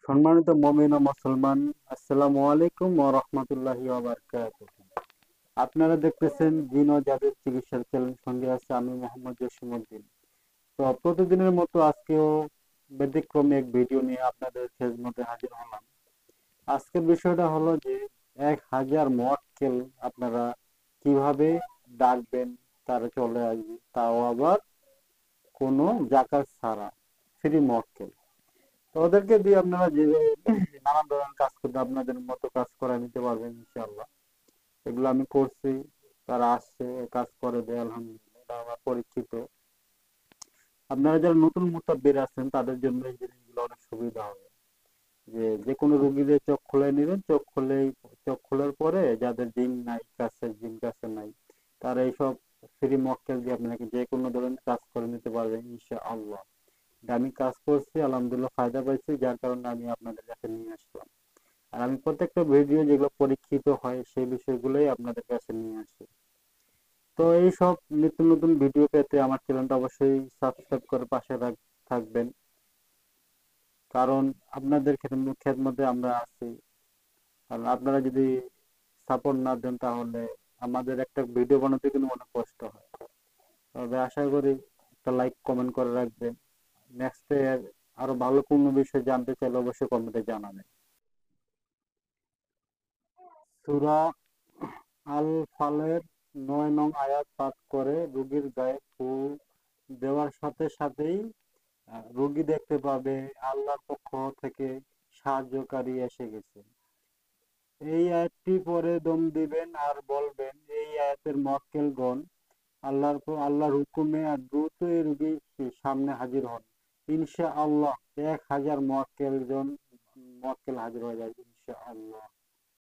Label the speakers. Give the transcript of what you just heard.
Speaker 1: সম্মানিত মুমিন ও মুসলমান, আসসালামু আলাইকুম ওয়া রাহমাতুল্লাহি ওয়া বারাকাতুহু। আপনারা দেখতেছেন জিন ও জাদুর চিকিৎসার চ্যানেল, সঙ্গে আছে আমি মোহাম্মদ জসিমউদ্দিন। তো প্রতিদিনের মতো আজকেও ব্যতিক্রমী এক ভিডিও নিয়ে আপনাদের খেদমতে হাজির হলাম। আজকের বিষয়টা হলো যে 1000 মক্কেল আপনারা কিভাবে ডাকবেন, তারা চলে আসবে, তাও আবার কোনো জাকাত ছাড়া, ফ্রি মক্কেল। তো ওদেরকে দিয়ে আপনারা যে নানান ধরনের কাজ করতে আপনাদের মতো কাজ করা নিতে পারবেন ইনশাআল্লাহ। এগুলো আমি করছি, তারা আসছে, কাজ করে দেয়, আলহামদুলিল্লাহ, এটা আমার পরিচিত। আপনারা যারা নতুন মুতাব্বির আছেন তাদের জন্য এই জিনিসগুলো অনেক সুবিধা হবে। যে যে কোনো রোগীদের চোখ খুলে নেবেন, চোখ খোলার পরে যাদের জিন নাই কাছে, জিন কাছে নাই, তারা এইসব ফ্রি মক্কেল দিয়ে আপনাকে যে কোনো ধরনের কাজ করে নিতে পারবেন ইনশাআল্লাহ। এটা আমি কাজ করছি, আলহামদুলিল্লাহ ফায়দা পাইছি, যার কারণে আমি আপনাদের কাছে নিয়ে আসলাম। আর আমি প্রত্যেকটা ভিডিও যেগুলো পরীক্ষিত হয় সেই বিষয়গুলোই আপনাদের কাছে নিয়ে আসি। তো এই সব নিত্য নতুন ভিডিও পেতে আমার চ্যানেলটা অবশ্যই সাবস্ক্রাইব করে পাশে থাকবেন। কারণ আপনাদের খেদমতে আমরা আছি। কারণ আপনারা যদি সাপোর্ট না দেন তাহলে আমাদের একটা ভিডিও বানাতে কিন্তু অনেক কষ্ট হয়। তবে আশা করি একটা লাইক কমেন্ট করে রাখবেন। নেক্সটে আরো ভালো কোনো বিষয় জানতে চাইলে অবশ্যই কমেন্টে জানাবেন। সূরা আল ফালের ৯ নং আয়াত পাঠ করে রোগীর গায়ে ফু দেওয়ার সাথে সাথেই রোগী দেখতে পাবে আল্লাহর পক্ষ থেকে সাহায্যকারী এসে গেছে। এই আয়াতটি পরে দম দিবেন আর বলবেন, এই আয়াতের মক্কেলগণ আল্লাহর হুকুমে আর দ্রুত এই রোগীর সামনে হাজির হন। ইনশাআল্লাহ 1000 মক্কেল হাজির হয়ে যাবে